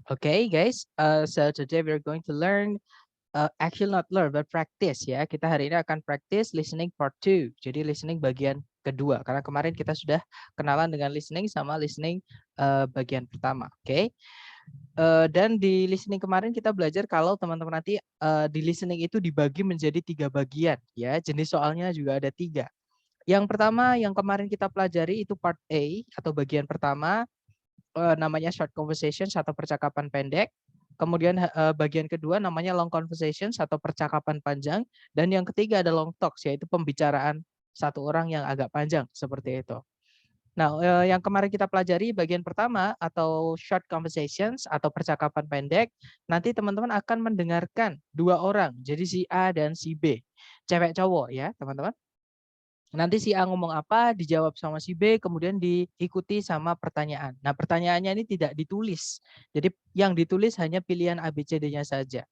Okay, guys. So today we're going to learn, actually not learn, but practice ya. Kita hari ini akan practice listening part 2. Jadi listening bagian kedua. Karena kemarin kita sudah kenalan dengan listening sama listening bagian pertama. Oke. Dan di listening kemarin kita belajar kalau teman-teman nanti di listening itu dibagi menjadi 3 bagian ya. Jenis soalnya juga ada 3. Yang pertama yang kemarin kita pelajari itu part A atau bagian pertama. Namanya short conversations atau percakapan pendek. Kemudian bagian kedua namanya long conversations atau percakapan panjang. Dan yang ketiga ada long talks, yaitu pembicaraan satu orang yang agak panjang, seperti itu. Nah, yang kemarin kita pelajari bagian pertama atau short conversations atau percakapan pendek, nanti teman-teman akan mendengarkan 2 orang, jadi si A dan si B. Cewek cowok ya, teman-teman. Nanti si A ngomong apa, dijawab sama si B, kemudian diikuti sama pertanyaan. Nah, pertanyaannya ini tidak ditulis. Jadi yang ditulis hanya pilihan ABCD-nya saja.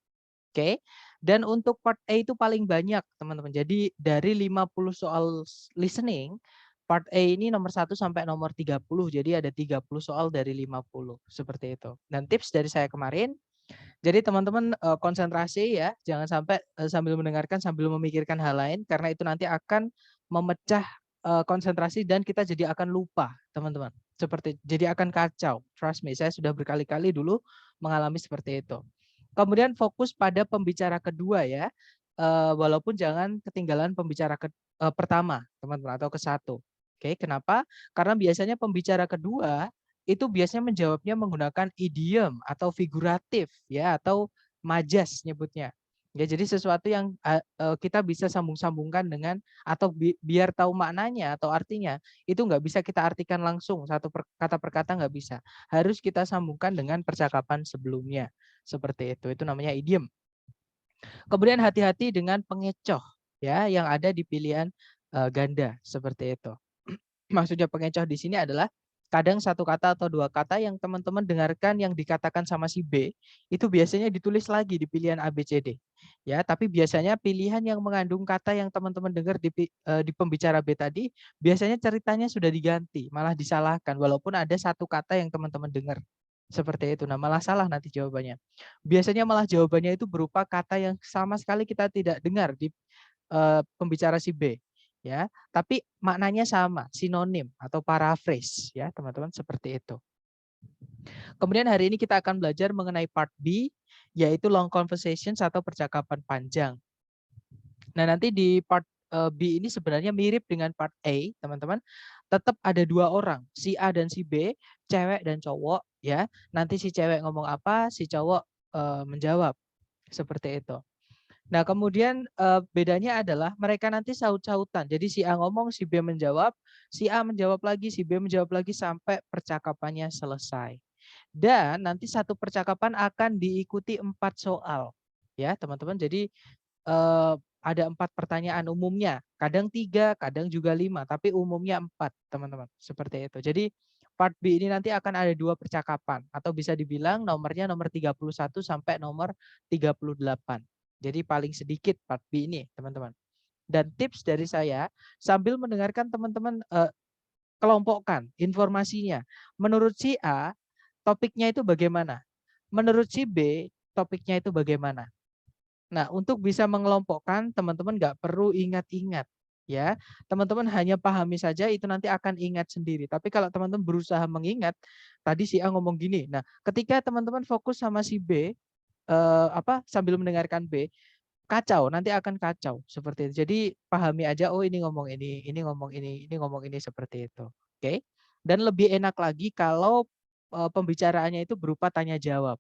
Oke. Dan untuk part A itu paling banyak, teman-teman. Jadi dari 50 soal listening, part A ini nomor 1 sampai nomor 30. Jadi ada 30 soal dari 50, seperti itu. Dan tips dari saya kemarin, jadi teman-teman konsentrasi ya, jangan sampai sambil mendengarkan sambil memikirkan hal lain karena itu nanti akan memecah konsentrasi dan kita jadi akan lupa, teman-teman. Seperti jadi akan kacau. Trust me, saya sudah berkali-kali dulu mengalami seperti itu. Kemudian fokus pada pembicara kedua ya. Walaupun jangan ketinggalan pembicara pertama, teman-teman, atau ke satu. Oke, kenapa? Karena biasanya pembicara kedua itu biasanya menjawabnya menggunakan idiom atau figuratif ya atau majas nyebutnya. Ya, jadi sesuatu yang kita bisa sambung-sambungkan dengan atau biar tahu maknanya atau artinya itu nggak bisa kita artikan langsung kata per kata nggak bisa. Harus kita sambungkan dengan percakapan sebelumnya. Seperti itu. Itu namanya idiom. Kemudian hati-hati dengan pengecoh ya yang ada di pilihan ganda seperti itu. Maksudnya pengecoh di sini adalah kadang satu kata atau 2 kata yang teman-teman dengarkan yang dikatakan sama si B, itu biasanya ditulis lagi di pilihan ABCD. Ya, tapi biasanya pilihan yang mengandung kata yang teman-teman dengar di pembicara B tadi, biasanya ceritanya sudah diganti, malah disalahkan walaupun ada satu kata yang teman-teman dengar. Seperti itu. Nah, malah salah nanti jawabannya. Biasanya malah jawabannya itu berupa kata yang sama sekali kita tidak dengar di pembicara si B. Ya, tapi maknanya sama, sinonim atau paraphrase ya, teman-teman, seperti itu. Kemudian hari ini kita akan belajar mengenai part B, yaitu long conversations atau percakapan panjang. Nah, nanti di part B ini sebenarnya mirip dengan part A, teman-teman. Tetap ada 2 orang, si A dan si B, cewek dan cowok ya. Nanti si cewek ngomong apa, si cowok menjawab. Seperti itu. Nah, kemudian bedanya adalah mereka nanti saut-sautan. Jadi si A ngomong, si B menjawab, si A menjawab lagi, si B menjawab lagi sampai percakapannya selesai. Dan nanti satu percakapan akan diikuti 4 soal. Ya, teman-teman. Jadi ada 4 pertanyaan umumnya. Kadang 3, kadang juga 5, tapi umumnya 4, teman-teman. Seperti itu. Jadi part B ini nanti akan ada 2 percakapan atau bisa dibilang nomornya nomor 31 sampai nomor 38. Jadi paling sedikit part B ini, teman-teman. Dan tips dari saya, sambil mendengarkan teman-teman kelompokkan informasinya. Menurut si A, topiknya itu bagaimana? Menurut si B, topiknya itu bagaimana? Nah, untuk bisa mengelompokkan, teman-teman nggak perlu ingat-ingat. Ya, teman-teman hanya pahami saja itu nanti akan ingat sendiri. Tapi kalau teman-teman berusaha mengingat, tadi si A ngomong gini. Nah, ketika teman-teman fokus sama si B, sambil mendengarkan B, kacau, nanti akan kacau seperti itu. Jadi pahami aja, oh ini ngomong ini ngomong ini ngomong ini, seperti itu. Oke. Dan lebih enak lagi kalau pembicaraannya itu berupa tanya jawab.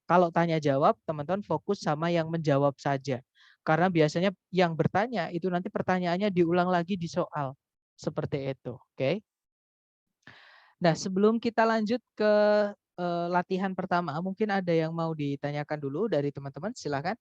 Kalau tanya jawab, teman-teman fokus sama yang menjawab saja. Karena biasanya yang bertanya itu nanti pertanyaannya diulang lagi di soal. Seperti itu. Oke. Nah, sebelum kita lanjut ke latihan pertama, mungkin ada yang mau ditanyakan dulu dari teman-teman, silakan.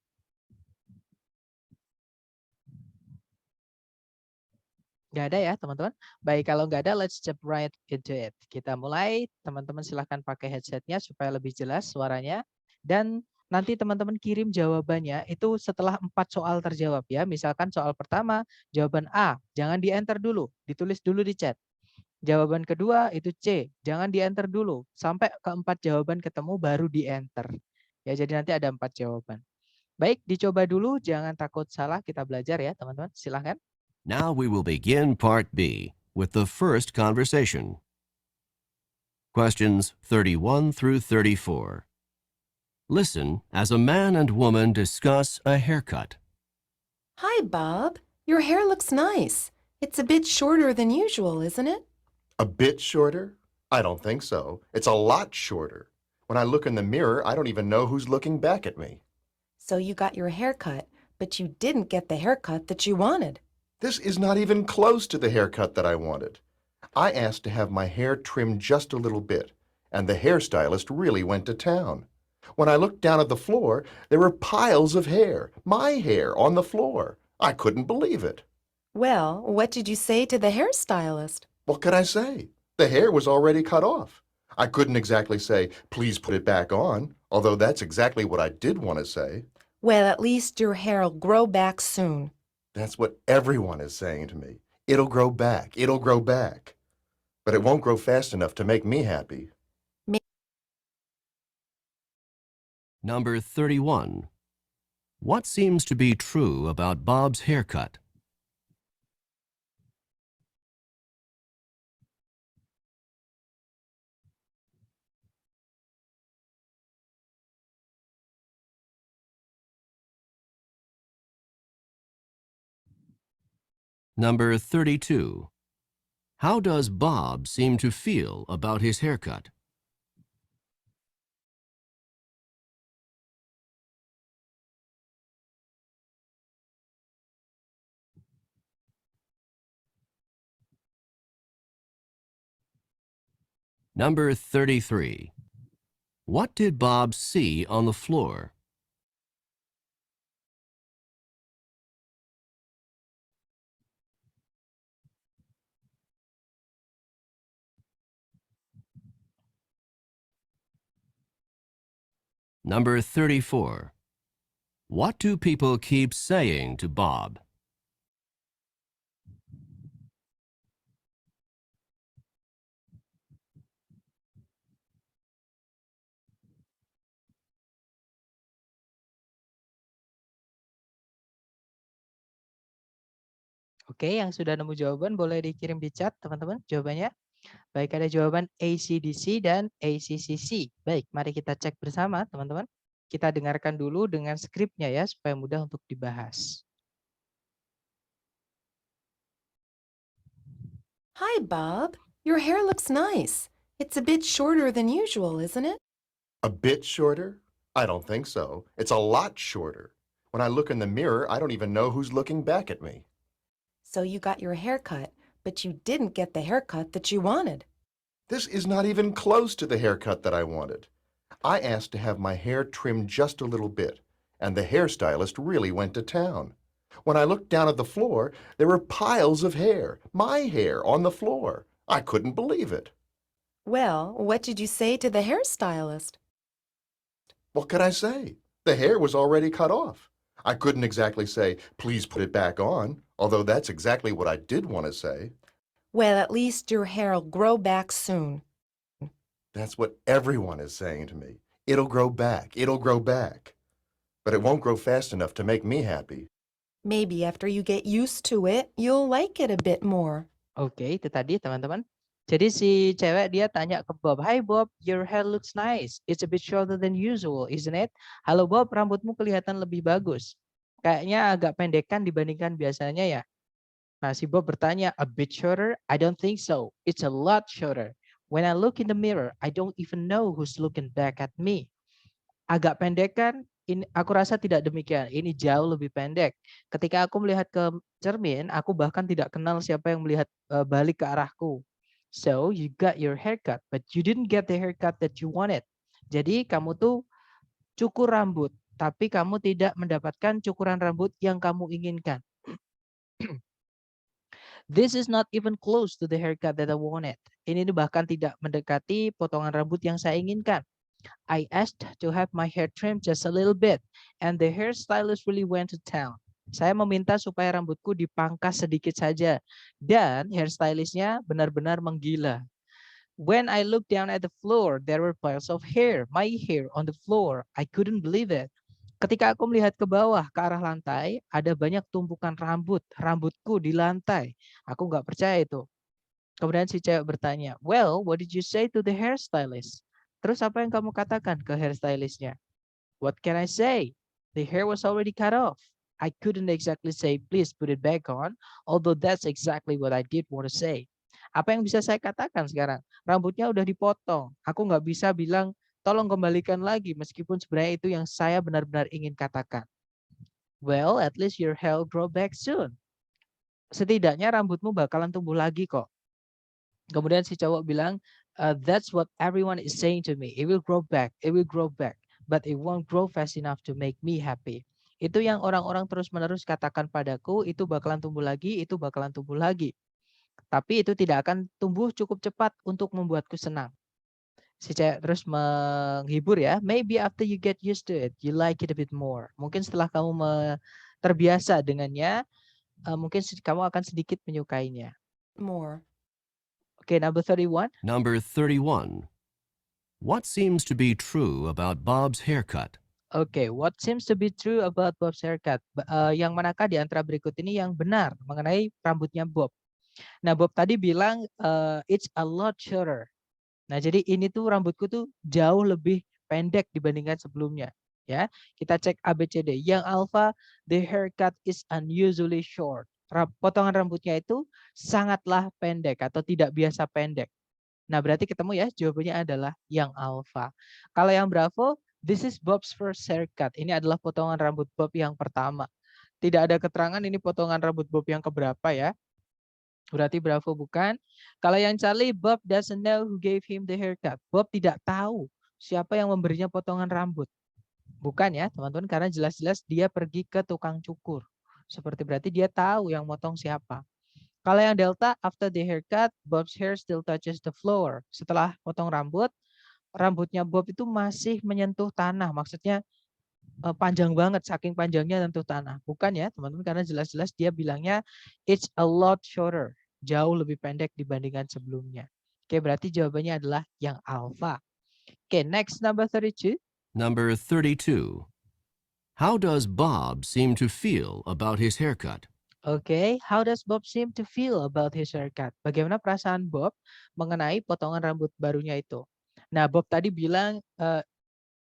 Nggak ada ya, teman-teman? Baik, kalau nggak ada, let's jump right into it. Kita mulai, teman-teman silahkan pakai headsetnya supaya lebih jelas suaranya. Dan nanti teman-teman kirim jawabannya itu setelah 4 soal terjawab ya. Misalkan soal pertama, jawaban A, jangan di-enter dulu, ditulis dulu di chat. Jawaban kedua itu C, jangan di-enter dulu. Sampai keempat jawaban ketemu baru di-enter. Ya, jadi nanti ada 4 jawaban. Baik, dicoba dulu, jangan takut salah, kita belajar ya teman-teman. Silahkan. Now we will begin part B with the first conversation. Questions 31 through 34. Listen as a man and woman discuss a haircut. Hi, Bob. Your hair looks nice. It's a bit shorter than usual, isn't it? A bit shorter? I don't think so. It's a lot shorter. When I look in the mirror, I don't even know who's looking back at me. So you got your hair cut, but you didn't get the haircut that you wanted. This is not even close to the haircut that I wanted. I asked to have my hair trimmed just a little bit, and the hairstylist really went to town. When I looked down at the floor, there were piles of hair, my hair, on the floor. I couldn't believe it. Well, what did you say to the hairstylist? What could I say? The hair was already cut off. I couldn't exactly say, please put it back on, although that's exactly what I did want to say. Well, at least your hair'll grow back soon. That's what everyone is saying to me. It'll grow back. It'll grow back. But it won't grow fast enough to make me happy. Number 31. What seems to be true about Bob's haircut? Number 32. How does Bob seem to feel about his haircut? Number 33. What did Bob see on the floor? Number 34. What do people keep saying to Bob? Oke, yang sudah nemu jawaban boleh dikirim di chat teman-teman jawabannya. Baik, ada jawaban ACDC dan ACCC. Baik, mari kita cek bersama teman-teman. Kita dengarkan dulu dengan skripnya ya, supaya mudah untuk dibahas. Hi, Bob. Your hair looks nice. It's a bit shorter than usual, isn't it? A bit shorter? I don't think so. It's a lot shorter. When I look in the mirror, I don't even know who's looking back at me. So you got your hair cut, but you didn't get the haircut that you wanted. This is not even close to the haircut that I wanted. I asked to have my hair trimmed just a little bit, and the hairstylist really went to town. When I looked down at the floor, there were piles of hair, my hair, on the floor. I couldn't believe it. Well, what did you say to the hairstylist? What could I say? The hair was already cut off. I couldn't exactly say, please put it back on, although that's exactly what I did want to say. Well, at least your hair'll grow back soon. That's what everyone is saying to me. It'll grow back. It'll grow back. But it won't grow fast enough to make me happy. Maybe after you get used to it, you'll like it a bit more. Oke, itu tadi teman-teman. Jadi si cewek dia tanya ke Bob, "Hi Bob, your hair looks nice. It's a bit shorter than usual, isn't it?" Halo Bob, rambutmu kelihatan lebih bagus. Kayaknya agak pendekan dibandingkan biasanya ya. Nah, si Bob bertanya, "A bit shorter? I don't think so. It's a lot shorter. When I look in the mirror, I don't even know who's looking back at me." Agak pendekan, ini aku rasa tidak demikian. Ini jauh lebih pendek. Ketika aku melihat ke cermin, aku bahkan tidak kenal siapa yang melihat balik ke arahku. So you got your haircut, but you didn't get the haircut that you wanted. Jadi kamu tuh cukur rambut, tapi kamu tidak mendapatkan cukuran rambut yang kamu inginkan. This is not even close to the haircut that I wanted. Ini bahkan tidak mendekati potongan rambut yang saya inginkan. I asked to have my hair trimmed just a little bit, and the hairstylist really went to town. Saya meminta supaya rambutku dipangkas sedikit saja. Dan hairstylistnya benar-benar menggila. When I looked down at the floor, there were piles of hair, my hair on the floor. I couldn't believe it. Ketika aku melihat ke bawah, ke arah lantai, ada banyak tumpukan rambut, rambutku di lantai. Aku nggak percaya itu. Kemudian si cewek bertanya, well, what did you say to the hairstylist? Terus apa yang kamu katakan ke hairstylistnya? What can I say? The hair was already cut off. I couldn't exactly say, please put it back on, although that's exactly what I did want to say. Apa yang bisa saya katakan sekarang? Rambutnya udah dipotong. Aku nggak bisa bilang, tolong kembalikan lagi, meskipun sebenarnya itu yang saya benar-benar ingin katakan. Well, at least your hair will grow back soon. Setidaknya rambutmu bakalan tumbuh lagi kok. Kemudian si cowok bilang, that's what everyone is saying to me. It will grow back, but it won't grow fast enough to make me happy. Itu yang orang-orang terus-menerus katakan padaku, itu bakalan tumbuh lagi, itu bakalan tumbuh lagi. Tapi itu tidak akan tumbuh cukup cepat untuk membuatku senang. Si cewek terus menghibur ya, maybe after you get used to it, you like it a bit more. Mungkin setelah kamu terbiasa dengannya, mungkin kamu akan sedikit menyukainya. More. Okay, number 31. Number 31. What seems to be true about Bob's haircut? Okay, what seems to be true about Bob's haircut? Yang manakah di antara berikut ini yang benar mengenai rambutnya Bob? Nah, Bob tadi bilang it's a lot shorter. Nah, jadi ini tuh rambutku tuh jauh lebih pendek dibandingkan sebelumnya. Ya, kita cek ABCD. Yang alpha, the haircut is unusually short. Potongan rambutnya itu sangatlah pendek atau tidak biasa pendek. Nah, berarti ketemu ya, jawabannya adalah yang alpha. Kalau yang bravo, this is Bob's first haircut. Ini adalah potongan rambut Bob yang pertama. Tidak ada keterangan ini potongan rambut Bob yang keberapa ya. Berarti bravo bukan. Kalau yang Charlie, Bob doesn't know who gave him the haircut. Bob tidak tahu siapa yang memberinya potongan rambut. Bukan ya teman-teman, karena jelas-jelas dia pergi ke tukang cukur. Seperti berarti dia tahu yang motong siapa. Kalau yang Delta, after the haircut, Bob's hair still touches the floor. Setelah potong rambut, rambutnya Bob itu masih menyentuh tanah. Maksudnya panjang banget, saking panjangnya menyentuh tanah. Bukan ya teman-teman, karena jelas-jelas dia bilangnya it's a lot shorter. Jauh lebih pendek dibandingkan sebelumnya. Oke, berarti jawabannya adalah yang alpha. Oke, next number 32. Number 32. How does Bob seem to feel about his haircut? Oke, how does Bob seem to feel about his haircut? Bagaimana perasaan Bob mengenai potongan rambut barunya itu? Nah, Bob tadi bilang,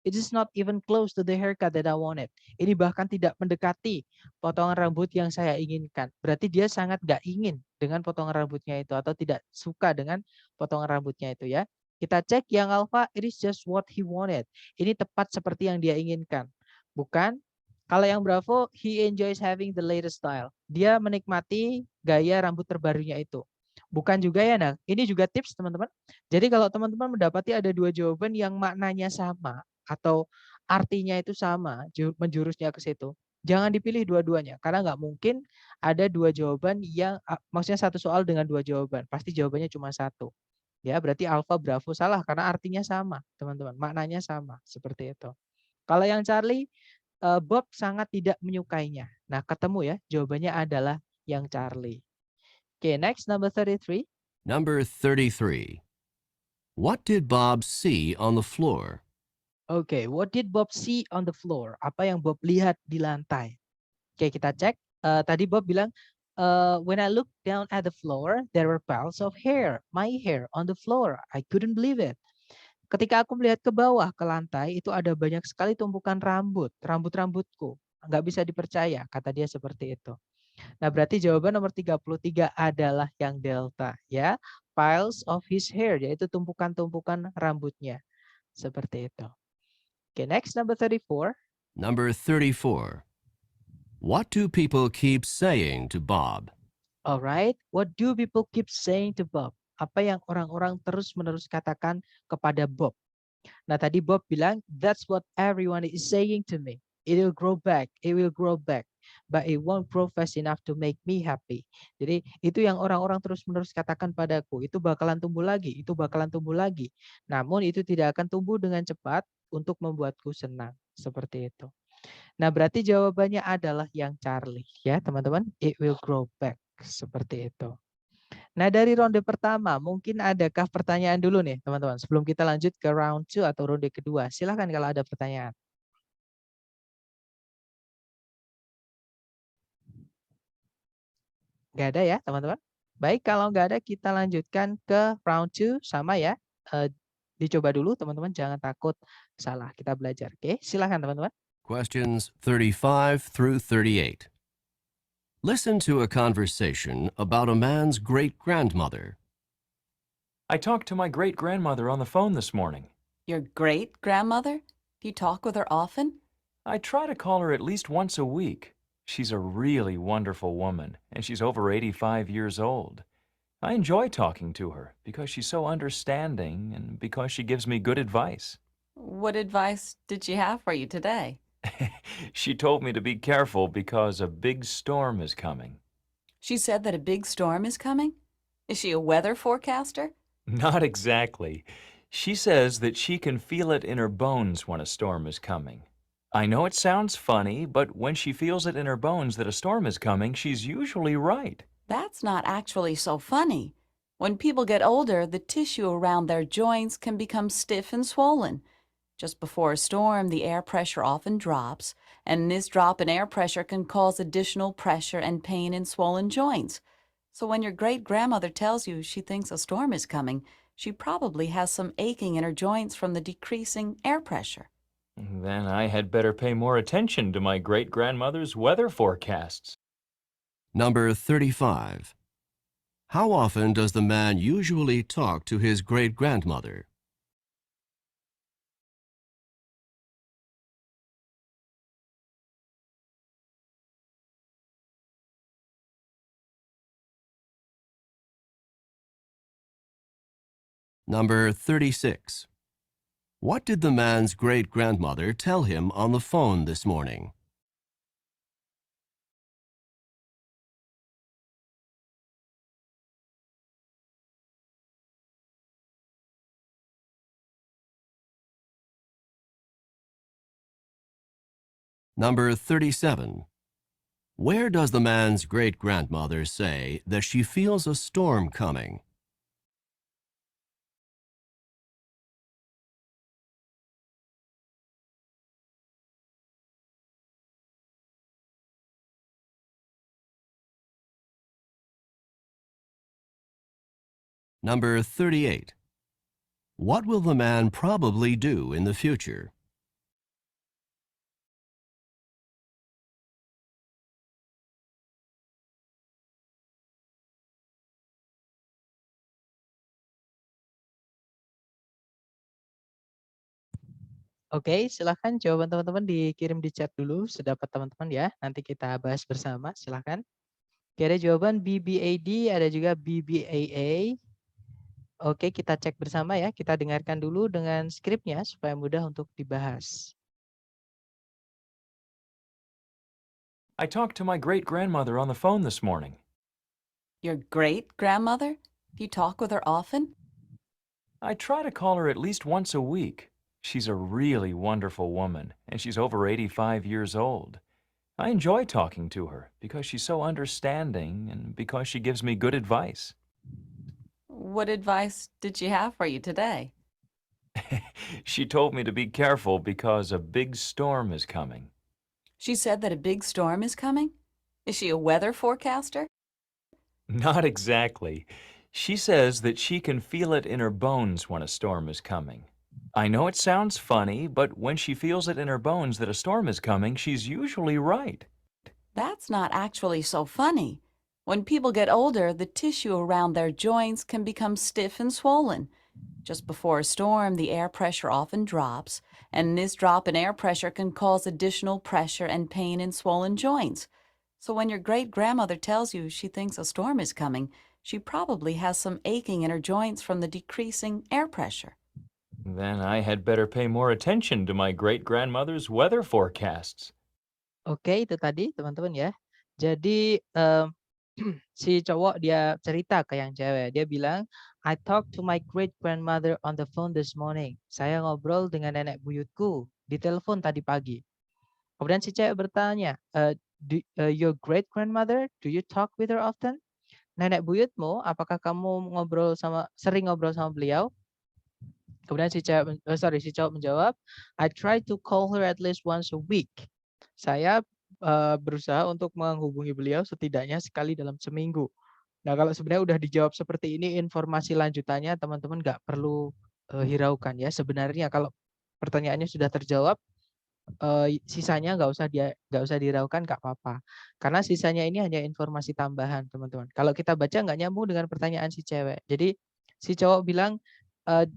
it is not even close to the haircut that I wanted. Ini bahkan tidak mendekati potongan rambut yang saya inginkan. Berarti dia sangat gak ingin dengan potongan rambutnya itu atau tidak suka dengan potongan rambutnya itu ya. Kita cek yang alpha, it is just what he wanted. Ini tepat seperti yang dia inginkan. Bukan. Kalau yang bravo, he enjoys having the latest style. Dia menikmati gaya rambut terbarunya itu. Bukan juga ya, nah ini juga tips teman-teman. Jadi kalau teman-teman mendapati ada dua jawaban yang maknanya sama atau artinya itu sama, menjurusnya ke situ, jangan dipilih dua-duanya. Karena nggak mungkin ada dua jawaban yang, maksudnya satu soal dengan dua jawaban. Pasti jawabannya cuma satu. Ya, berarti alpha bravo salah karena artinya sama, teman-teman. Maknanya sama, seperti itu. Kalau yang Charlie, Bob sangat tidak menyukainya. Nah, ketemu ya, jawabannya adalah yang Charlie. Oke, next number 33. Number 33. What did Bob see on the floor? Oke, what did Bob see on the floor? Apa yang Bob lihat di lantai? Oke, kita cek. Tadi Bob bilang, when I looked down at the floor, there were piles of hair, my hair on the floor. I couldn't believe it. Ketika aku melihat ke bawah, ke lantai, itu ada banyak sekali tumpukan rambut, rambut-rambutku. Nggak bisa dipercaya, kata dia seperti itu. Nah, berarti jawaban nomor 33 adalah yang delta, ya. Piles of his hair, yaitu tumpukan-tumpukan rambutnya. Seperti itu. Okay, next number 34. Number 34. What do people keep saying to Bob? Alright, what do people keep saying to Bob? Apa yang orang-orang terus-menerus katakan kepada Bob? Nah, tadi Bob bilang, that's what everyone is saying to me. It will grow back, but it won't grow fast enough to make me happy. Jadi, itu yang orang-orang terus-menerus katakan padaku. Itu bakalan tumbuh lagi, itu bakalan tumbuh lagi. Namun, itu tidak akan tumbuh dengan cepat untuk membuatku senang. Seperti itu. Nah, berarti jawabannya adalah yang Charlie ya, teman-teman. It will grow back. Seperti itu. Nah, dari ronde pertama, mungkin adakah pertanyaan dulu nih, teman-teman? Sebelum kita lanjut ke round 2 atau ronde kedua. Silahkan kalau ada pertanyaan. Nggak ada ya, teman-teman? Baik, kalau nggak ada, kita lanjutkan ke round 2 sama ya. Dicoba dulu, teman-teman. Jangan takut salah. Kita belajar. Oke, silahkan, teman-teman. Questions 35 through 38. Listen to a conversation about a man's great-grandmother. I talked to my great-grandmother on the phone this morning. Your great-grandmother? Do you talk with her often? I try to call her at least once a week. She's a really wonderful woman, and she's over 85 years old. I enjoy talking to her because she's so understanding and because she gives me good advice. What advice did she have for you today? She told me to be careful because a big storm is coming. She said that a big storm is coming? Is she a weather forecaster? Not exactly. She says that she can feel it in her bones when a storm is coming. I know it sounds funny, but when she feels it in her bones that a storm is coming, she's usually right. That's not actually so funny. When people get older, the tissue around their joints can become stiff and swollen. Just before a storm, the air pressure often drops, and this drop in air pressure can cause additional pressure and pain in swollen joints. So when your great-grandmother tells you she thinks a storm is coming, she probably has some aching in her joints from the decreasing air pressure. Then I had better pay more attention to my great-grandmother's weather forecasts. Number 35. How often does the man usually talk to his great-grandmother? Number 36. What did the man's great-grandmother tell him on the phone this morning? Number 37. Where does the man's great-grandmother say that she feels a storm coming? Number 38. What will the man probably do in the future? Oke, silahkan jawaban teman-teman dikirim di chat dulu sedapat teman-teman ya. Nanti kita bahas bersama, silahkan. Oke, ada jawaban BBAD, ada juga BBAA. Oke, kita cek bersama ya. Kita dengarkan dulu dengan skripnya supaya mudah untuk dibahas. I talked to my great-grandmother on the phone this morning. Your great-grandmother? Do you talk with her often? I try to call her at least once a week. She's a really wonderful woman, and she's over 85 years old. I enjoy talking to her because she's so understanding and because she gives me good advice. What advice did she have for you today? She told me to be careful because a big storm is coming. She said that a big storm is coming? Is she a weather forecaster? Not exactly. She says that she can feel it in her bones when a storm is coming. I know it sounds funny, but when she feels it in her bones that a storm is coming, she's usually right. That's not actually so funny. When people get older, the tissue around their joints can become stiff and swollen. Just before a storm, the air pressure often drops, and this drop in air pressure can cause additional pressure and pain in swollen joints. So when your great-grandmother tells you she thinks a storm is coming, she probably has some aching in her joints from the decreasing air pressure. Then I had better pay more attention to my great-grandmother's weather forecasts. Oke, itu tadi teman-teman ya. Jadi si cowok dia cerita ke yang cewek. Dia bilang, I talked to my great grandmother on the phone this morning. Saya ngobrol dengan nenek buyutku di telepon tadi pagi. Kemudian si cewek bertanya, your great grandmother, do you talk with her often? Nenek buyutmu, apakah kamu sering ngobrol sama beliau? Kemudian si cowok menjawab, I try to call her at least once a week. Saya berusaha untuk menghubungi beliau setidaknya sekali dalam seminggu. Nah, kalau sebenarnya udah dijawab seperti ini, informasi lanjutannya teman-teman nggak perlu hiraukan ya. Sebenarnya kalau pertanyaannya sudah terjawab, sisanya nggak usah diraukan, nggak apa-apa. Karena sisanya ini hanya informasi tambahan, teman-teman. Kalau kita baca nggak nyambung dengan pertanyaan si cewek. Jadi si cowok bilang,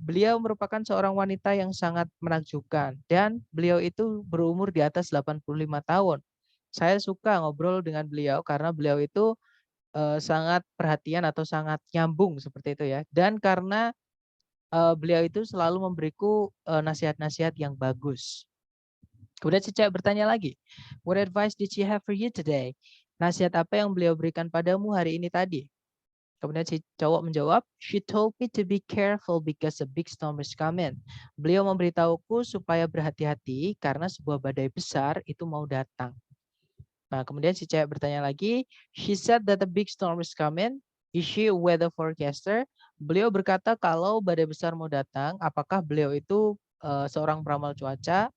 beliau merupakan seorang wanita yang sangat menakjubkan dan beliau itu berumur di atas 85 tahun. Saya suka ngobrol dengan beliau karena beliau itu sangat perhatian atau sangat nyambung seperti itu ya. Dan karena beliau itu selalu memberiku nasihat-nasihat yang bagus. Kemudian si cewek bertanya lagi, what advice did she have for you today? Nasihat apa yang beliau berikan padamu hari ini tadi? Kemudian si cowok menjawab, she told me to be careful because a big storm is coming. Beliau memberitahuku supaya berhati-hati karena sebuah badai besar itu mau datang. Nah, kemudian si cewek bertanya lagi, she said that a big storm is coming. Is she a weather forecaster? Beliau berkata kalau badai besar mau datang, apakah beliau itu seorang peramal cuaca?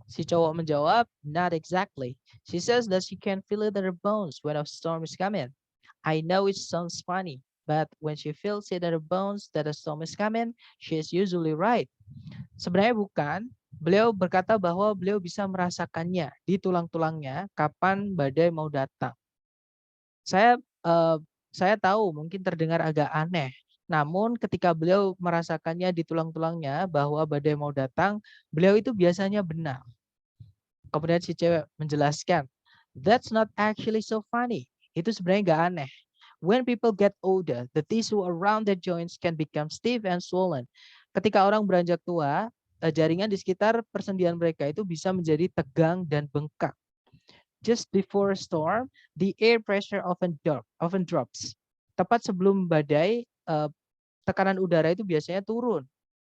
Si cowok menjawab, not exactly. She says that she can feel it in her bones when a storm is coming. I know it sounds funny, but when she feels it in her bones that a storm is coming, she is usually right. Sebenarnya bukan. Beliau berkata bahwa beliau bisa merasakannya di tulang-tulangnya kapan badai mau datang. Saya tahu mungkin terdengar agak aneh. Namun ketika beliau merasakannya di tulang-tulangnya bahwa badai mau datang, beliau itu biasanya benar. Kemudian si cewek menjelaskan, that's not actually so funny. Itu sebenarnya nggak aneh. When people get older, the tissue around the joints can become stiff and swollen. Ketika orang beranjak tua, jaringan di sekitar persendian mereka itu bisa menjadi tegang dan bengkak. Just before a storm, the air pressure often drops. Tepat sebelum badai, tekanan udara itu biasanya turun.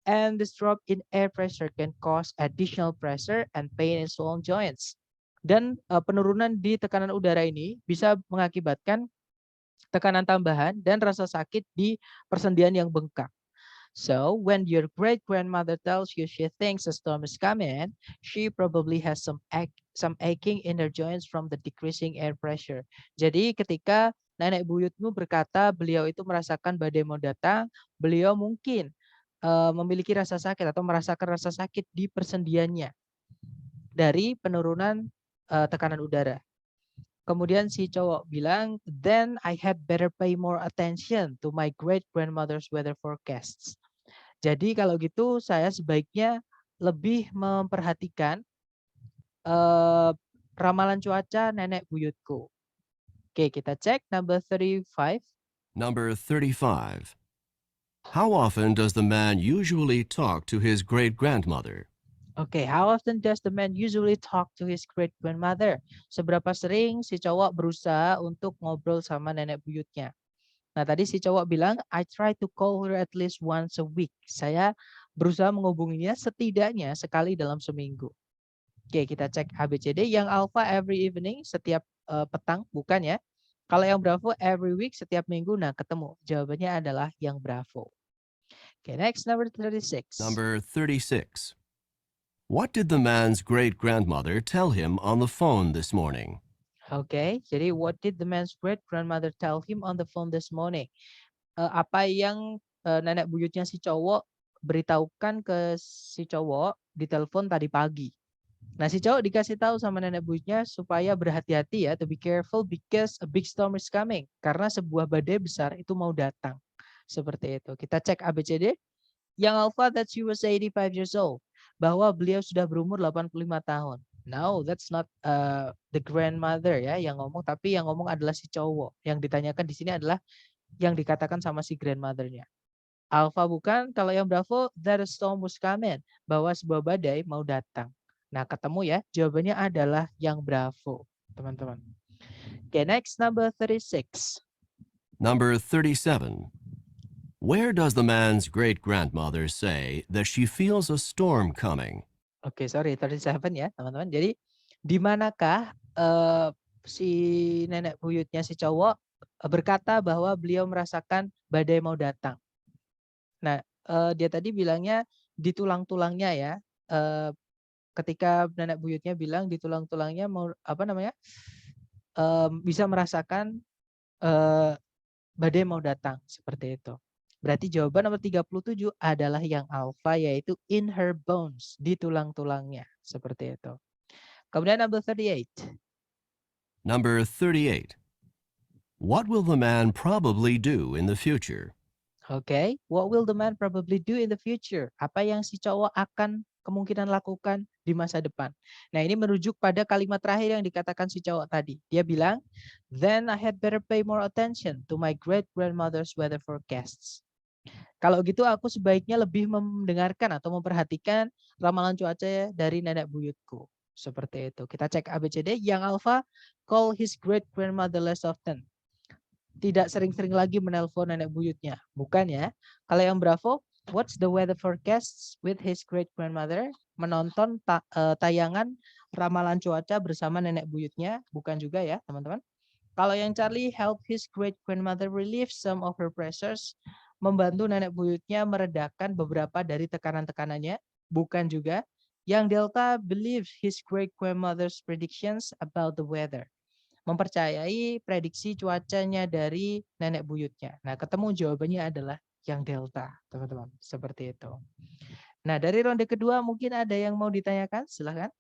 And this drop in air pressure can cause additional pressure and pain in swollen joints. Dan penurunan di tekanan udara ini bisa mengakibatkan tekanan tambahan dan rasa sakit di persendian yang bengkak. So, when your great-grandmother tells you she thinks a storm is coming, she probably has some aching in her joints from the decreasing air pressure. Jadi ketika nenek buyutmu berkata beliau itu merasakan badai mau datang, beliau mungkin memiliki rasa sakit atau merasakan rasa sakit di persendiannya dari penurunan tekanan udara. Kemudian si cowok bilang, then I had better pay more attention to my great-grandmother's weather forecasts. Jadi kalau gitu saya sebaiknya lebih memperhatikan ramalan cuaca nenek buyutku. Oke, kita cek number 35. Number 35. How often does the man usually talk to his great-grandmother? Okay, how often does the man usually talk to his great-grandmother? Seberapa sering si cowok berusaha untuk ngobrol sama nenek buyutnya? Nah, tadi si cowok bilang, I try to call her at least once a week. Saya berusaha menghubunginya setidaknya sekali dalam seminggu. Oke, kita cek ABCD. Yang alpha every evening, setiap petang, bukan ya. Kalau yang bravo every week, setiap minggu, nah ketemu. Jawabannya adalah yang bravo. Okay, next, number 36. Number 36. What did the man's great-grandmother tell him on the phone this morning? Okay, jadi what did the man's great-grandmother tell him on the phone this morning? Apa yang nenek buyutnya si cowok beritahukan ke si cowok di telepon tadi pagi. Nah, si cowok dikasih tahu sama nenek buyutnya supaya berhati-hati ya, to be careful because a big storm is coming. Karena sebuah badai besar itu mau datang. Seperti itu. Kita cek ABCD. Yang alpha that she was 85 years old. Bahwa beliau sudah berumur 85 tahun. No, that's not the grandmother ya yang ngomong, tapi yang ngomong adalah si cowok. Yang ditanyakan di sini adalah yang dikatakan sama si grandmother-nya. Alpha bukan, kalau yang bravo, that a storm was coming. Bahwa sebuah badai mau datang. Nah, ketemu ya, jawabannya adalah yang bravo, teman-teman. Okay, next, number 36. Number 37. Where does the man's great-grandmother say that she feels a storm coming? Oke, sorry, 37 ya, teman-teman. Jadi, Di manakah si nenek buyutnya si cowok berkata bahwa beliau merasakan badai mau datang. Nah, dia tadi bilangnya di tulang-tulangnya ya. Ketika nenek buyutnya bilang di tulang-tulangnya mau apa namanya? Bisa merasakan badai mau datang seperti itu. Berarti jawaban nomor 37 adalah yang alfa, yaitu in her bones, di tulang-tulangnya seperti itu. Kemudian number 38. Number 38. What will the man probably do in the future? Oke, what will the man probably do in the future? Apa yang si cowok akan kemungkinan lakukan di masa depan? Nah, ini merujuk pada kalimat terakhir yang dikatakan si cowok tadi. Dia bilang, then I had better pay more attention to my great-grandmother's weather forecasts. Kalau gitu aku sebaiknya lebih mendengarkan atau memperhatikan ramalan cuaca dari nenek buyutku. Seperti itu. Kita cek ABCD. Yang alfa, call his great-grandmother less often. Tidak sering-sering lagi menelpon nenek buyutnya. Bukan ya. Kalau yang Bravo, what's the weather forecast with his great-grandmother? Menonton tayangan ramalan cuaca bersama nenek buyutnya. Bukan juga ya teman-teman. Kalau yang Charlie, help his great-grandmother relieve some of her pressures. Membantu nenek buyutnya meredakan beberapa dari tekanan-tekanannya. Bukan juga. Yang Delta, believe his great-grandmother's predictions about the weather. Mempercayai prediksi cuacanya dari nenek buyutnya. Nah, ketemu jawabannya adalah yang Delta, teman-teman. Seperti itu. Nah, dari ronde kedua mungkin ada yang mau ditanyakan? Silahkan.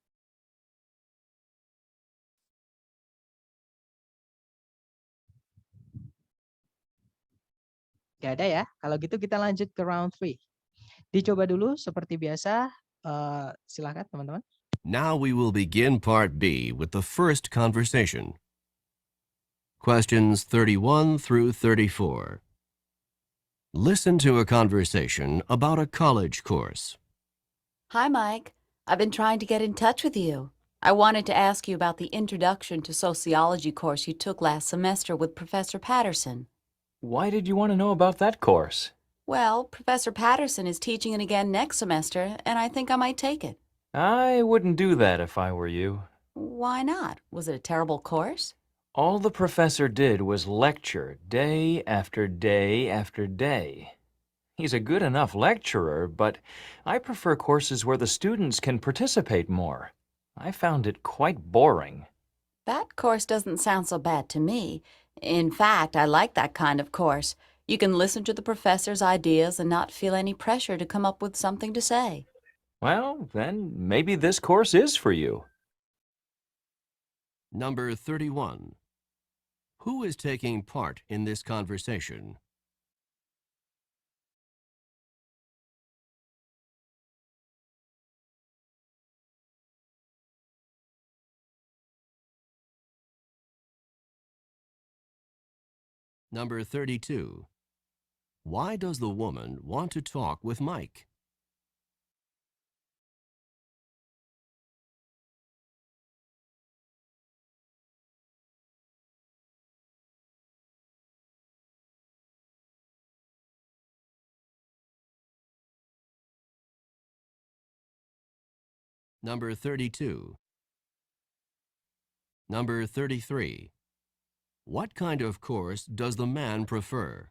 Gak ada ya? Kalau gitu kita lanjut ke round 3. Dicoba dulu seperti biasa. Silahkan teman-teman. Now we will begin part B with the first conversation. Questions 31 through 34. Listen to a conversation about a college course. Hi, Mike. I've been trying to get in touch with you. I wanted to ask you about the Introduction to Sociology course you took last semester with Professor Patterson. Why did you want to know about that course? Well, Professor Patterson is teaching it again next semester, and I think I might take it. I wouldn't do that if I were you. Why not? Was it a terrible course? All the professor did was lecture day after day after day. He's a good enough lecturer, but I prefer courses where the students can participate more. I found it quite boring. That course doesn't sound so bad to me. In fact, I like that kind of course. You can listen to the professor's ideas and not feel any pressure to come up with something to say. Well, then maybe this course is for you. Number 31. Who is taking part in this conversation? Number 32. Why does the woman want to talk with Mike? Number 32. Number 33. What kind of course does the man prefer?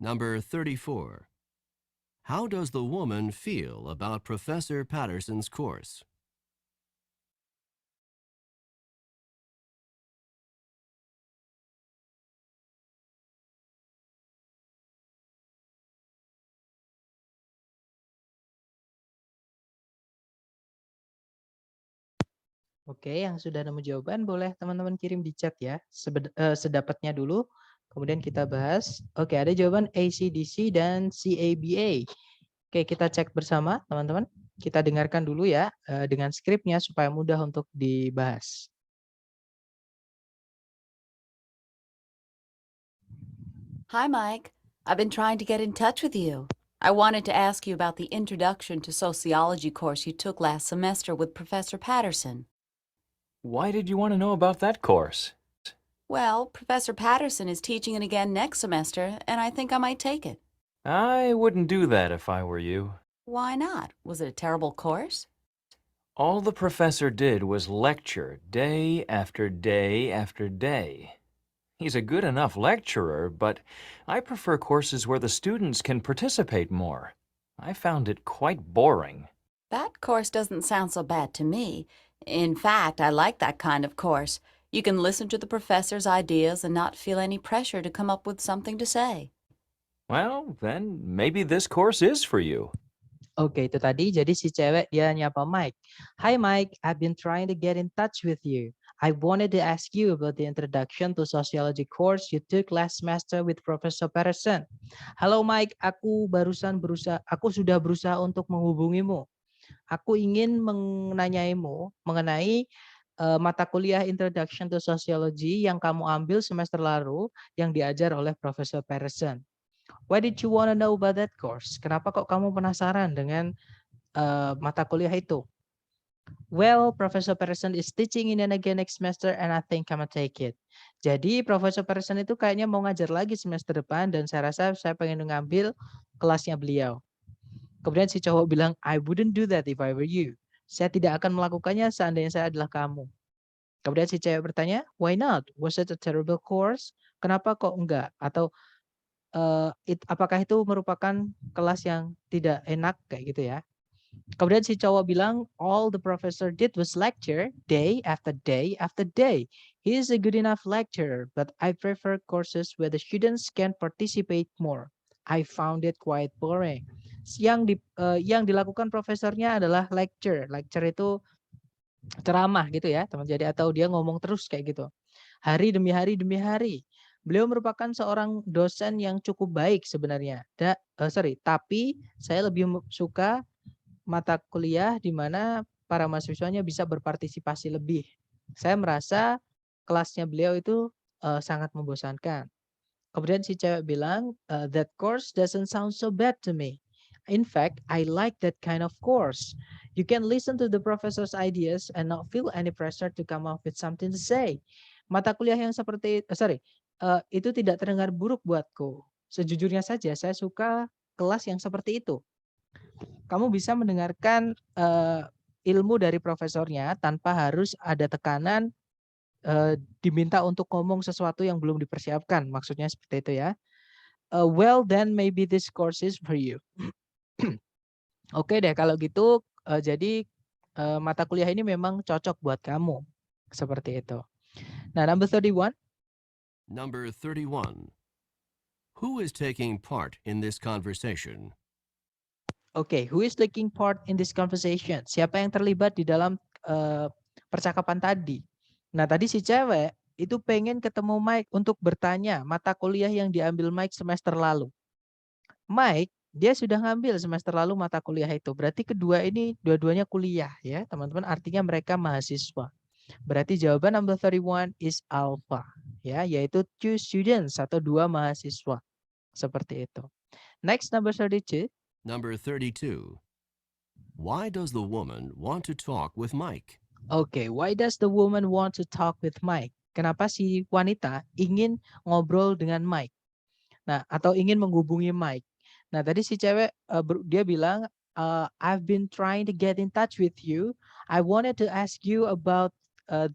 Number 34. How does the woman feel about Professor Patterson's course? Oke, yang sudah nemu jawaban boleh teman-teman kirim di chat ya. Sedapatnya dulu. Kemudian kita bahas. Oke, ada jawaban AC/DC dan CABA. Oke, kita cek bersama teman-teman. Kita dengarkan dulu ya dengan skripnya supaya mudah untuk dibahas. Hi, Mike. I've been trying to get in touch with you. I wanted to ask you about the Introduction to Sociology course you took last semester with Professor Patterson. Why did you want to know about that course? Well, Professor Patterson is teaching it again next semester, and I think I might take it. I wouldn't do that if I were you. Why not? Was it a terrible course? All the professor did was lecture day after day after day. He's a good enough lecturer, but I prefer courses where the students can participate more. I found it quite boring. That course doesn't sound so bad to me. In fact, I like that kind of course. You can listen to the professor's ideas and not feel any pressure to come up with something to say. Well, then maybe this course is for you. Oke, itu tadi. Jadi si cewek dia nyapa Mike. Hi Mike, I've been trying to get in touch with you. I wanted to ask you about the Introduction to Sociology course you took last semester with Professor Patterson. Halo Mike, aku sudah berusaha untuk menghubungimu. Aku ingin menanyaimu mengenai mata kuliah Introduction to Sociology yang kamu ambil semester lalu yang diajar oleh Professor Patterson. Why did you want to know about that course? Kenapa kok kamu penasaran dengan mata kuliah itu? Well, Professor Patterson is teaching in it again next semester and I think I'm gonna take it. Jadi Professor Patterson itu kayaknya mau ngajar lagi semester depan dan saya rasa saya pengen ngambil kelasnya beliau. Kemudian si cowok bilang, I wouldn't do that if I were you. Saya tidak akan melakukannya seandainya saya adalah kamu. Kemudian si cewek bertanya, why not? Was it a terrible course? Kenapa kok enggak? Atau apakah itu merupakan kelas yang tidak enak kayak gitu ya? Kemudian si cowok bilang, all the professor did was lecture day after day after day. He is a good enough lecturer, but I prefer courses where the students can participate more. I found it quite boring. Yang dilakukan profesornya adalah lecture. Lecture itu ceramah gitu ya, teman. Jadi atau dia ngomong terus kayak gitu. Hari demi hari demi hari. Beliau merupakan seorang dosen yang cukup baik sebenarnya. Tapi saya lebih suka mata kuliah di mana para mahasiswanya bisa berpartisipasi lebih. Saya merasa kelasnya beliau itu sangat membosankan. Kemudian si cewek bilang, that course doesn't sound so bad to me. In fact, I like that kind of course. You can listen to the professor's ideas and not feel any pressure to come up with something to say. Mata kuliah yang seperti itu tidak terdengar buruk buatku. Sejujurnya saja, saya suka kelas yang seperti itu. Kamu bisa mendengarkan ilmu dari profesornya tanpa harus ada tekanan diminta untuk ngomong sesuatu yang belum dipersiapkan. Maksudnya seperti itu ya. Well, then maybe this course is for you. Oke deh, kalau gitu jadi mata kuliah ini memang cocok buat kamu. Seperti itu. Nah, number 31. Number 31. Who is taking part in this conversation? Okay, who is taking part in this conversation? Siapa yang terlibat di dalam percakapan tadi? Nah, tadi si cewek itu pengen ketemu Mike untuk bertanya mata kuliah yang diambil Mike semester lalu. Mike, dia sudah ngambil semester lalu mata kuliah itu. Berarti dua-duanya kuliah ya, teman-teman. Artinya mereka mahasiswa. Berarti jawaban number 31 is alpha, ya, yaitu two students atau dua mahasiswa. Seperti itu. Next, number 32. Number 32. Why does the woman want to talk with Mike? Okay, why does the woman want to talk with Mike? Kenapa si wanita ingin ngobrol dengan Mike? Nah, atau ingin menghubungi Mike. Nah, tadi si cewek dia bilang, I've been trying to get in touch with you. I wanted to ask you about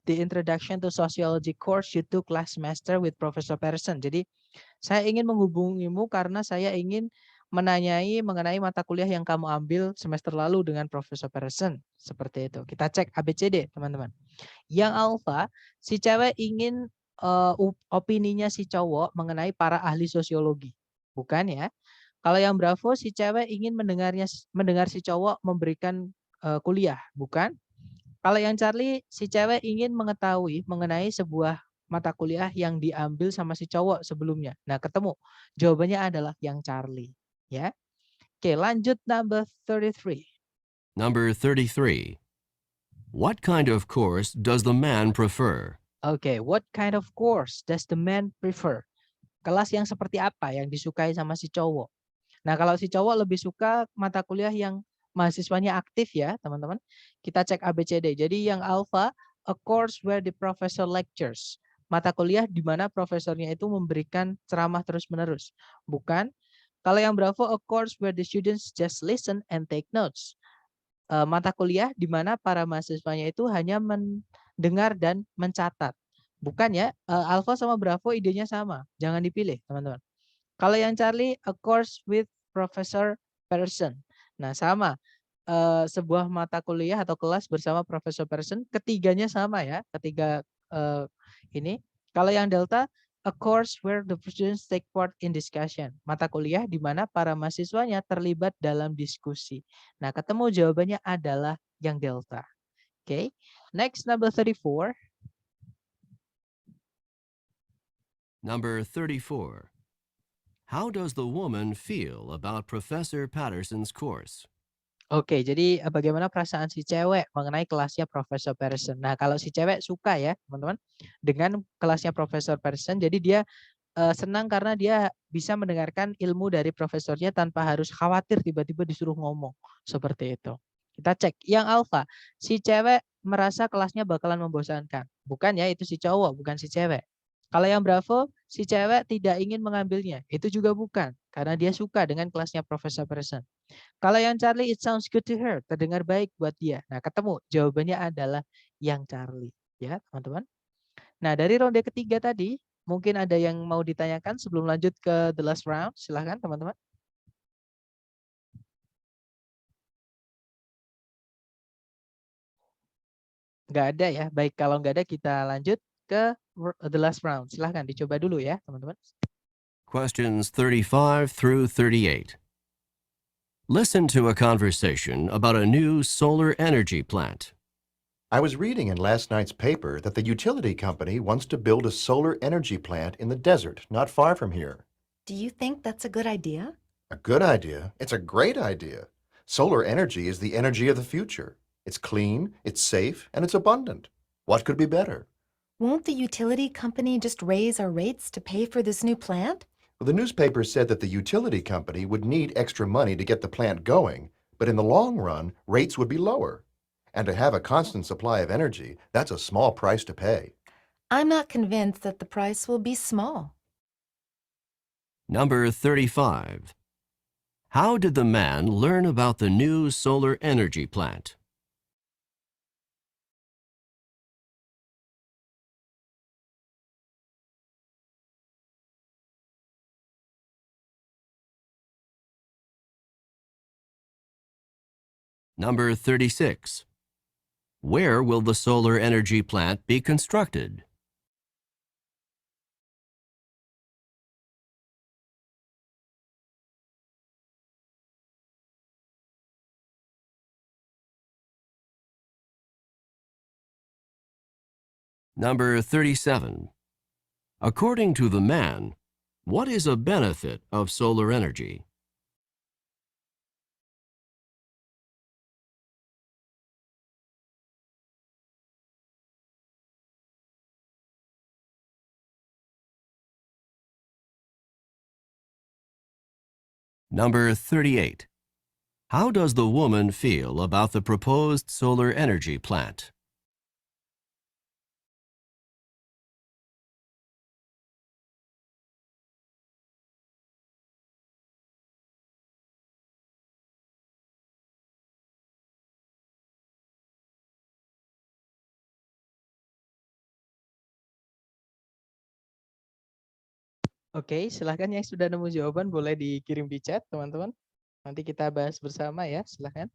the Introduction to Sociology course you took last semester with Professor Patterson. Jadi, saya ingin menghubungimu karena saya ingin menanyai mengenai mata kuliah yang kamu ambil semester lalu dengan Professor Patterson. Seperti itu. Kita cek ABCD, teman-teman. Yang alpha, si cewek ingin opininya si cowok mengenai para ahli sosiologi. Bukan ya? Kalau yang Bravo, si cewek ingin mendengar si cowok memberikan kuliah. Bukan? Kalau yang Charlie, si cewek ingin mengetahui mengenai sebuah mata kuliah yang diambil sama si cowok sebelumnya. Nah, ketemu. Jawabannya adalah yang Charlie. Ya. Oke, lanjut number 33. Number 33. What kind of course does the man prefer? Okay, what kind of course does the man prefer? Kelas yang seperti apa yang disukai sama si cowok? Nah, kalau si cowok lebih suka mata kuliah yang mahasiswanya aktif ya, teman-teman. Kita cek ABCD. Jadi yang alpha, a course where the professor lectures. Mata kuliah di mana profesornya itu memberikan ceramah terus-menerus. Bukan. Kalau yang Bravo, a course where the students just listen and take notes. Mata kuliah di mana para mahasiswanya itu hanya mendengar dan mencatat. Bukan ya, Alpha sama Bravo idenya sama. Jangan dipilih, teman-teman. Kalau yang Charlie, a course with Professor Person. Nah, sama. Sebuah mata kuliah atau kelas bersama Profesor Person, ketiganya sama ya, ketiga ini. Kalau yang Delta, a course where the students take part in discussion. Mata kuliah di mana para mahasiswanya terlibat dalam diskusi. Nah, ketemu jawabannya adalah yang Delta. Okay. Next, number 34. Number 34. How does the woman feel about Professor Patterson's course? Oke, jadi bagaimana perasaan si cewek mengenai kelasnya Profesor Patterson? Nah, kalau si cewek suka ya, teman-teman, dengan kelasnya Profesor Patterson, jadi dia senang karena dia bisa mendengarkan ilmu dari profesornya tanpa harus khawatir tiba-tiba disuruh ngomong. Seperti itu. Kita cek. Yang alpha, si cewek merasa kelasnya bakalan membosankan. Bukan ya, itu si cowok, bukan si cewek. Kalau yang Bravo, si cewek tidak ingin mengambilnya. Itu juga bukan, karena dia suka dengan kelasnya Profesor Patterson. Kalau yang Charlie, it sounds good to her. Terdengar baik buat dia. Nah, ketemu. Jawabannya adalah yang Charlie. Ya, teman-teman. Nah, dari ronde ketiga tadi, mungkin ada yang mau ditanyakan sebelum lanjut ke the last round. Silahkan, teman-teman. Nggak ada ya. Baik, kalau nggak ada kita lanjut ke the last round. Silahkan dicoba dulu ya, teman-teman. Questions 35 through 38. Listen to a conversation about a new solar energy plant. I was reading in last night's paper that the utility company wants to build a solar energy plant in the desert not far from here. Do you think that's a good idea? A good idea? It's a great idea. Solar energy is the energy of the future. It's clean, it's safe, and it's abundant. What could be better? Won't the utility company just raise our rates to pay for this new plant? Well, the newspaper said that the utility company would need extra money to get the plant going, but in the long run, rates would be lower. And to have a constant supply of energy, that's a small price to pay. I'm not convinced that the price will be small. Number 35. How did the man learn about the new solar energy plant? Number 36. Where will the solar energy plant be constructed? Number 37. According to the man, what is a benefit of solar energy? Number 38. How does the woman feel about the proposed solar energy plant? Oke, silahkan yang sudah nemu jawaban boleh dikirim di chat, teman-teman. Nanti kita bahas bersama ya, silahkan.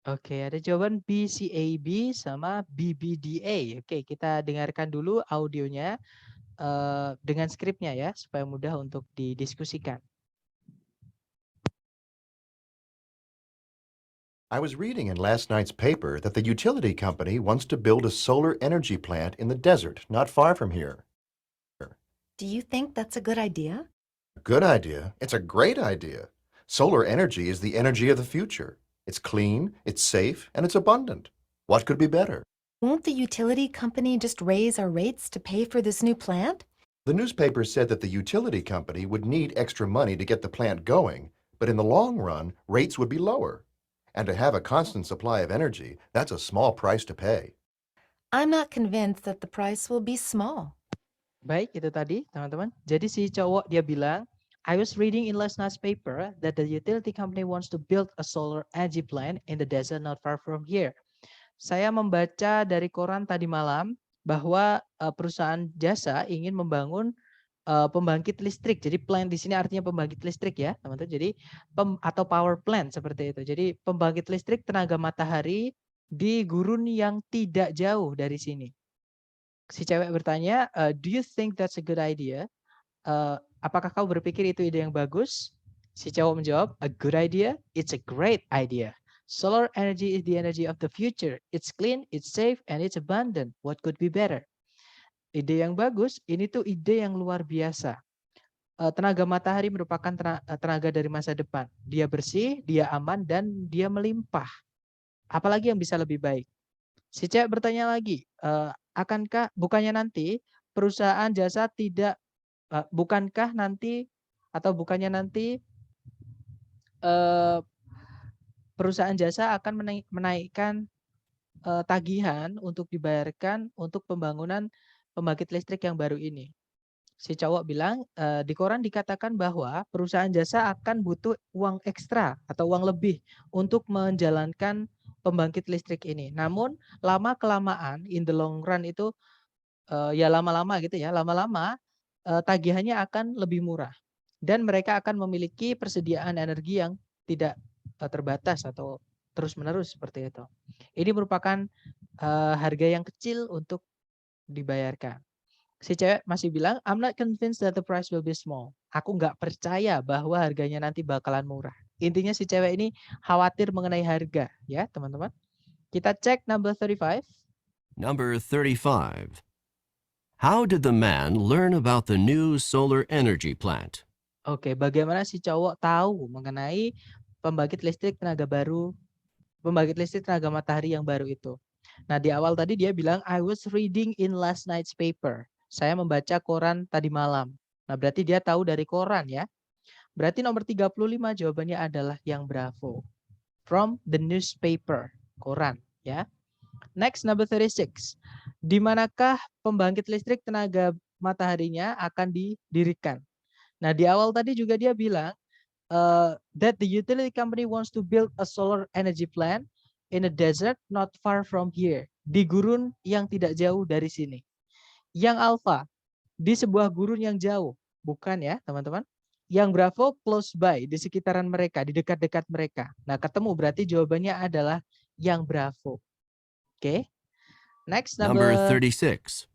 Oke, ada jawaban BCAB sama BBDA. Oke, kita dengarkan dulu audionya dengan skripnya ya, supaya mudah untuk didiskusikan. I was reading in last night's paper that the utility company wants to build a solar energy plant in the desert not far from here. Do you think that's a good idea? A good idea? It's a great idea. Solar energy is the energy of the future. It's clean, it's safe, and it's abundant. What could be better? Won't the utility company just raise our rates to pay for this new plant? The newspaper said that the utility company would need extra money to get the plant going, but in the long run, rates would be lower. And to have a constant supply of energy, that's a small price to pay. I'm not convinced that the price will be small. Baik, itu tadi teman-teman. Jadi si cowok dia bilang, I was reading in last night's paper that the utility company wants to build a solar energy plant in the desert not far from here. Saya membaca dari koran tadi malam bahwa perusahaan jasa ingin membangun pembangkit listrik. Jadi plant di sini artinya pembangkit listrik ya, teman-teman. Jadi atau power plant seperti itu. Jadi pembangkit listrik tenaga matahari di gurun yang tidak jauh dari sini. Si cewek bertanya, do you think that's a good idea? Apakah kau berpikir itu ide yang bagus? Si cowok menjawab, a good idea? It's a great idea. Solar energy is the energy of the future. It's clean, it's safe, and it's abundant. What could be better? Ide yang bagus, ini tuh ide yang luar biasa. Tenaga matahari merupakan tenaga dari masa depan. Dia bersih, dia aman, dan dia melimpah. Apalagi yang bisa lebih baik? Si cewek bertanya lagi, bukannya nanti perusahaan jasa tidak, bukankah nanti atau bukannya nanti perusahaan jasa akan menaikkan tagihan untuk dibayarkan untuk pembangunan pembangkit listrik yang baru ini. Si cowok bilang, di koran dikatakan bahwa perusahaan jasa akan butuh uang ekstra atau uang lebih untuk menjalankan pembangkit listrik ini. Namun lama-kelamaan in the long run itu ya lama-lama gitu ya, lama-lama tagihannya akan lebih murah. Dan mereka akan memiliki persediaan energi yang tidak terbatas atau terus-menerus seperti itu. Ini merupakan harga yang kecil untuk dibayarkan. Si cewek masih bilang, I'm not convinced that the price will be small. Aku nggak percaya bahwa harganya nanti bakalan murah. Intinya si cewek ini khawatir mengenai harga, ya teman-teman. Kita cek number 35. Number 35. How did the man learn about the new solar energy plant? Oke, bagaimana si cowok tahu mengenai pembangkit listrik tenaga matahari yang baru itu? Nah, di awal tadi dia bilang, I was reading in last night's paper. Saya membaca koran tadi malam. Nah, berarti dia tahu dari koran ya. Berarti nomor 35 jawabannya adalah yang bravo. From the newspaper, koran ya. Next, number 36. Di manakah pembangkit listrik tenaga mataharinya akan didirikan? Nah, di awal tadi juga dia bilang that the utility company wants to build a solar energy plant in a desert not far from here. Di gurun yang tidak jauh dari sini. Yang alpha, di sebuah gurun yang jauh. Bukan ya, teman-teman. Yang bravo, close by, di sekitaran mereka, di dekat-dekat mereka. Nah, ketemu berarti jawabannya adalah yang bravo. Oke. Next, Number 36.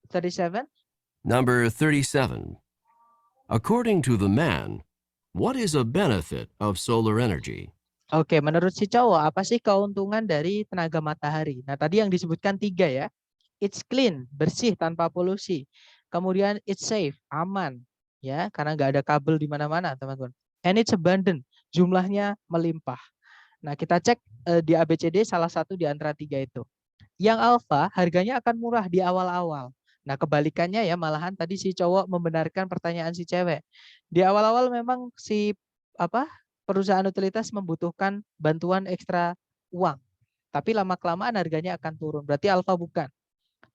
37. Number 37. According to the man, what is a benefit of solar energy? Oke, menurut si cowok, apa sih keuntungan dari tenaga matahari? Nah, tadi yang disebutkan 3 ya. It's clean, bersih tanpa polusi. Kemudian it's safe, aman, ya, karena nggak ada kabel di mana-mana, teman-teman. And it's abundant, jumlahnya melimpah. Nah, kita cek di ABCD salah satu di antara 3 itu. Yang alpha harganya akan murah di awal-awal. Nah, kebalikannya ya, malahan tadi si cowok membenarkan pertanyaan si cewek. Di awal-awal memang si perusahaan utilitas membutuhkan bantuan ekstra uang. Tapi lama-kelamaan harganya akan turun. Berarti alpha bukan.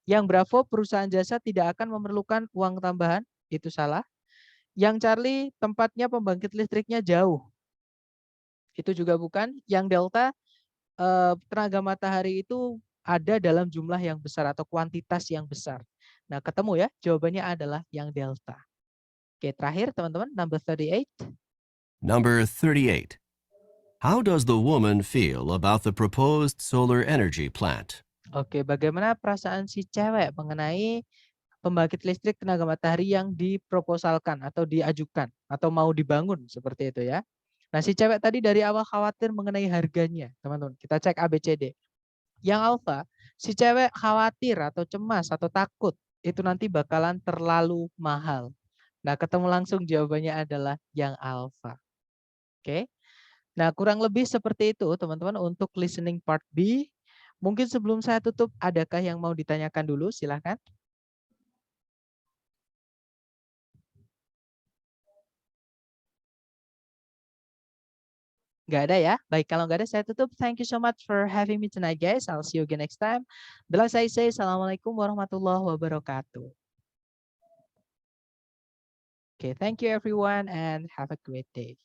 Yang bravo, perusahaan jasa tidak akan memerlukan uang tambahan. Itu salah. Yang Charlie, tempatnya pembangkit listriknya jauh. Itu juga bukan. Yang delta, tenaga matahari itu ada dalam jumlah yang besar atau kuantitas yang besar. Nah, ketemu ya, jawabannya adalah yang delta. Oke, terakhir teman-teman, number 38. Number 38. How does the woman feel about the proposed solar energy plant? Oke, bagaimana perasaan si cewek mengenai pembangkit listrik tenaga matahari yang diproposalkan atau diajukan atau mau dibangun seperti itu ya. Nah, si cewek tadi dari awal khawatir mengenai harganya, teman-teman. Kita cek ABCD. Yang alpha, si cewek khawatir atau cemas atau takut itu nanti bakalan terlalu mahal. Nah, ketemu langsung jawabannya adalah yang alpha. Oke. Nah, kurang lebih seperti itu, teman-teman, untuk listening part B. Mungkin sebelum saya tutup, adakah yang mau ditanyakan dulu? Silahkan. Nggak ada ya? Baik, kalau nggak ada saya tutup. Thank you so much for having me tonight, guys. I'll see you again next time. Bila saya say, Assalamualaikum warahmatullahi wabarakatuh. Okay, thank you everyone and have a great day.